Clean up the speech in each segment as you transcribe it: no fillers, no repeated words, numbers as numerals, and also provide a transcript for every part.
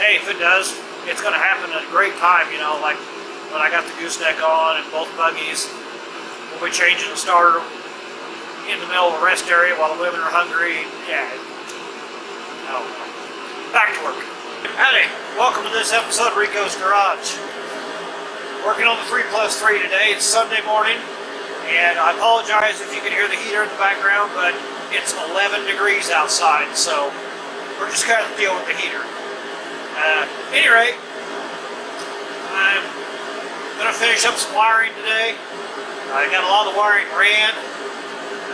hey, if it does, it's going to happen at a great time, you know, like when I got the gooseneck on and both buggies. We'll be changing the starter in the middle of a rest area while the women are hungry. Yeah. No. Back to work. Howdy. Welcome to this episode of RICO'S Garage. Working on the 3+3 today. It's Sunday morning, and I apologize if you can hear the heater in the background, but it's 11 degrees outside, so we're just kind of dealing with the heater. At any rate, I'm going to finish up some wiring today. I got a lot of the wiring ran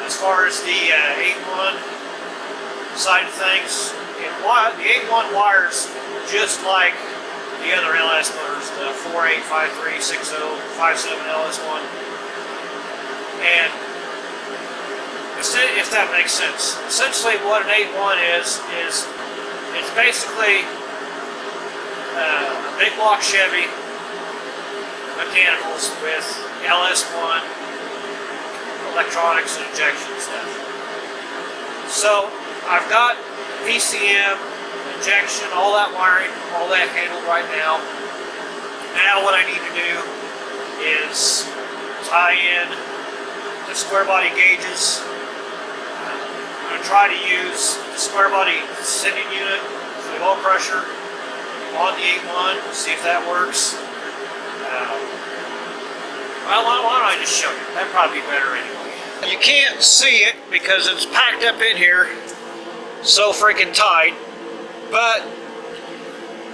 as far as the 8-1 side of things. The 8-1 wires just like the other LS motors, the 48, 53, 60, 57 LS1. And if that makes sense. Essentially what an 8-1 is it's basically a big block Chevy mechanicals with LS1 electronics and injection stuff. So I've got PCM, injection, all that wiring, all that handled right now. Now what I need to do is tie in the square body gauges. I'm going to try to use the square body sending unit for the oil pressure on the 8-1, see if that works. Well, why don't I just show you? That'd probably be better anyway. You can't see it because it's packed up in here so freaking tight, but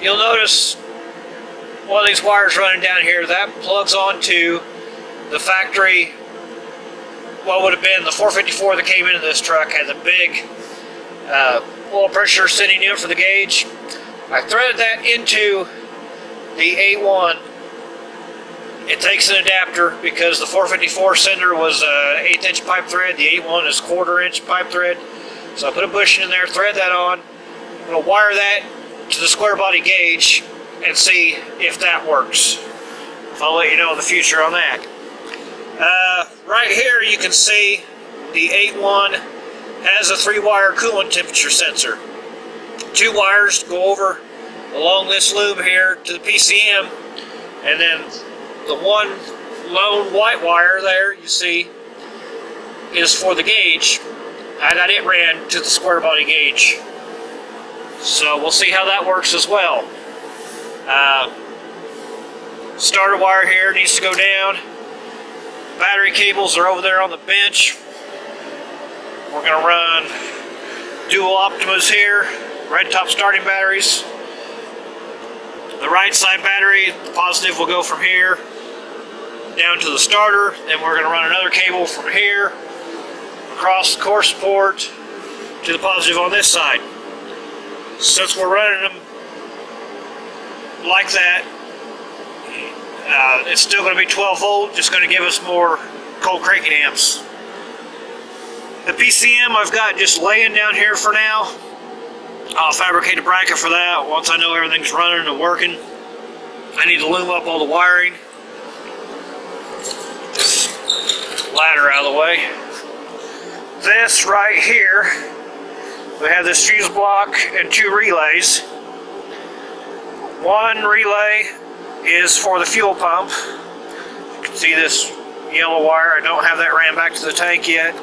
you'll notice one of these wires running down here, that plugs onto the factory, what would have been the 454 that came into this truck, had the big oil pressure sending unit for the gauge. I threaded that into the 8-1. It takes an adapter because the 454 sender was 1/8 inch pipe thread, the 8-1 is 1/4 inch pipe thread. So I put a bushing in there, thread that on. I'm going to wire that to the square body gauge and see if that works. I'll let you know in the future on that. Right here you can see the 8-1 has a 3-wire coolant temperature sensor. 2 wires go over along this loop here to the PCM, and then the one lone white wire there you see is for the gauge. I got it ran to the square body gauge. So we'll see how that works as well. Starter wire here needs to go down. Battery cables are over there on the bench. We're going to run dual Optimas here, red top starting batteries. The right side battery, the positive will go from here down to the starter. Then we're going to run another cable from here across the core support to the positive on this side. Since we're running them like that, it's still going to be 12 volt, just going to give us more cold cranking amps. The PCM I've got just laying down here for now. I'll fabricate a bracket for that once I know everything's running and working. I need to loom up all the wiring. This ladder out of the way. This right here, we have this fuse block and 2 relays. One relay is for the fuel pump. You can see this yellow wire. I don't have that ran back to the tank yet.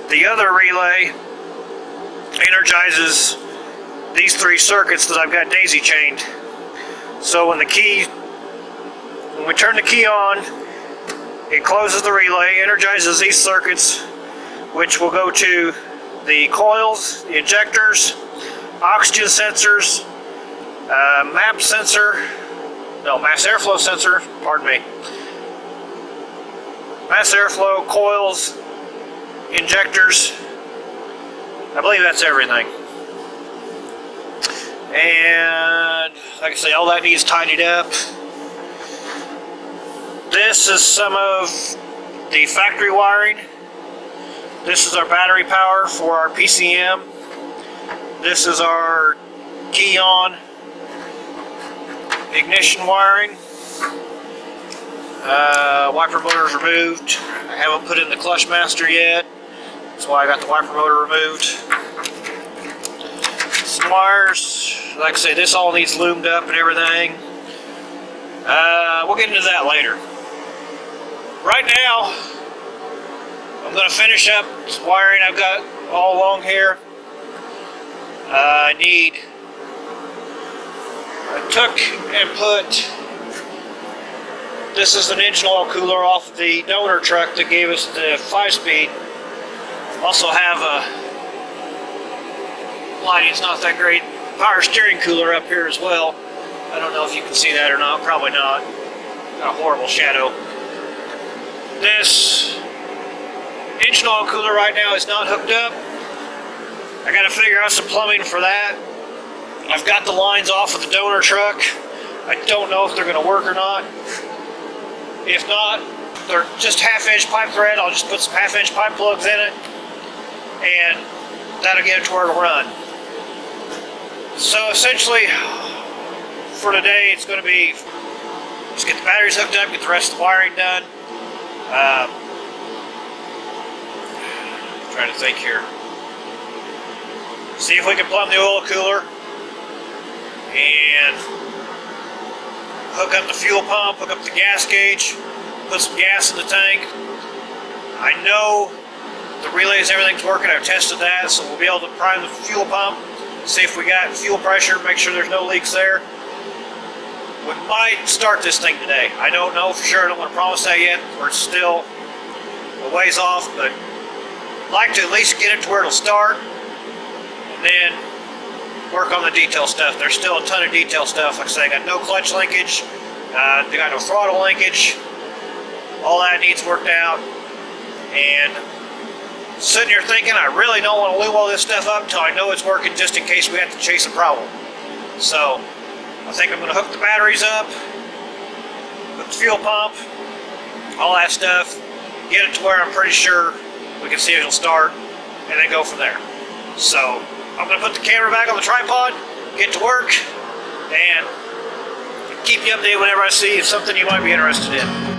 The other relay energizes these 3 circuits that I've got daisy chained. So when we turn the key on, it closes the relay, energizes these circuits, which will go to the coils, the injectors, oxygen sensors, mass airflow sensor, pardon me. Mass airflow, coils, injectors. I believe that's everything. And like I say, all that needs tidied up. This is some of the factory wiring. This is our battery power for our PCM. This is our key on ignition wiring. Wiper motor is removed. I haven't put in the clutch master yet. That's why I got the wiper motor removed. Some wires like I say, this all needs loomed up and everything. We'll get into that later. Right now, I'm going to finish up some wiring I've got all along here. I took and put, this is an engine oil cooler off the donor truck that gave us the 5-speed. Also have a, lighting's not that great, power steering cooler up here as well. I don't know if you can see that or not, probably not. Got a horrible shadow. This engine oil cooler right now is not hooked up. I gotta figure out some plumbing for that. I've got the lines off of the donor truck. I don't know if they're gonna work or not. If not, they're just half-inch pipe thread. I'll just put some half-inch pipe plugs in it, and that'll get it to where it'll run. So essentially, for today, it's going to be just get the batteries hooked up, get the rest of the wiring done. Trying to think here. See if we can plumb the oil cooler and hook up the fuel pump, hook up the gas gauge, put some gas in the tank. I know the relays, everything's working. I've tested that, so we'll be able to prime the fuel pump, see if we got fuel pressure, make sure there's no leaks there. We might start this thing today. I don't know for sure. I don't want to promise that yet. We're still a ways off, but I'd like to at least get it to where it'll start and then work on the detail stuff. There's still a ton of detail stuff. Like I say, I got no clutch linkage. They got no throttle linkage. All that needs worked out. And sitting here thinking, I really don't want to lube all this stuff up until I know it's working, just in case we have to chase a problem. So I think I'm going to hook the batteries up, hook the fuel pump, all that stuff, get it to where I'm pretty sure we can see it'll start, and then go from there. So I'm going to put the camera back on the tripod, get to work, and keep you updated whenever I see something you might be interested in.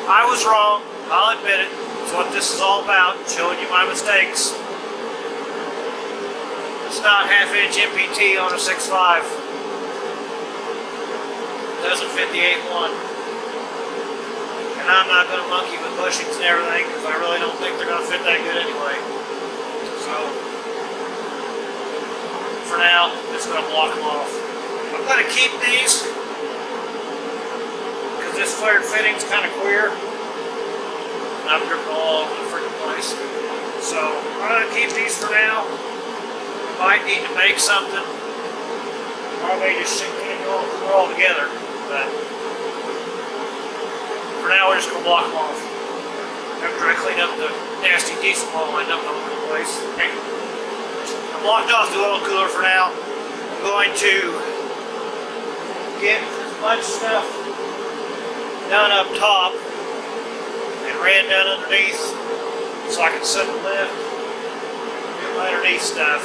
I was wrong, I'll admit it. It's what this is all about, showing you my mistakes. It's not half-inch MPT on a 6.5. It doesn't fit the 8.1. And I'm not going to monkey with bushings and everything, because I really don't think they're going to fit that good anyway. So, for now, I'm just going to block them off. I'm going to keep these, this flared fitting's kind of queer, and I'm gripping all over the freaking place. So I'm going to keep these for now. Might need to make something, or I may just sink in and go all together. But for now, we're just going to block them off. After I clean up the nasty diesel oil lined up all over the place. Okay. I blocked off the oil cooler for now. I'm going to get as much stuff done up top and ran down underneath so I could sit and lift, do my underneath stuff.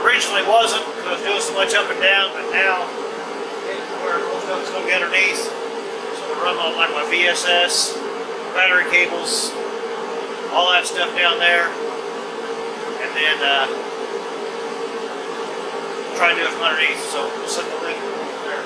Originally wasn't because I was doing so much up and down, but now getting to where most of it's going to get underneath. So I'm running on like my VSS, battery cables, all that stuff down there, and then try and do it from underneath. So we'll set the link there.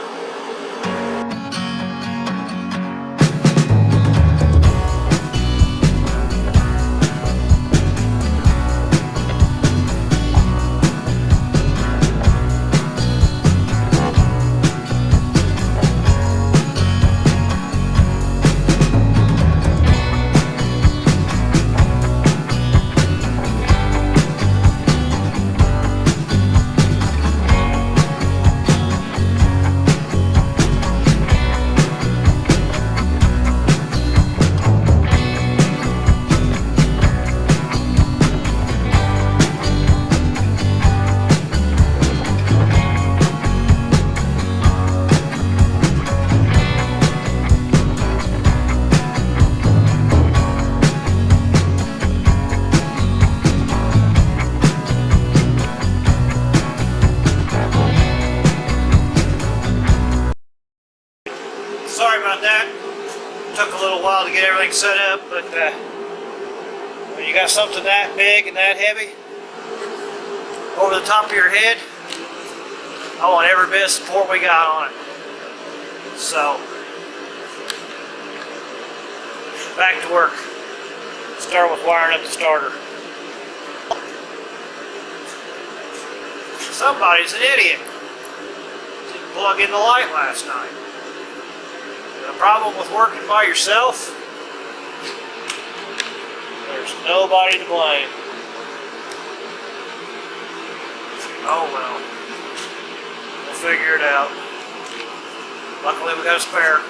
took a little while to get everything set up, but when you got something that big and that heavy over the top of your head, I want every bit of support we got on it. So, back to work. Start with wiring up the starter. Somebody's an idiot. Didn't plug in the light last night. The problem with working by yourself, there's nobody to blame. Oh well. We'll figure it out. Luckily we got a spare.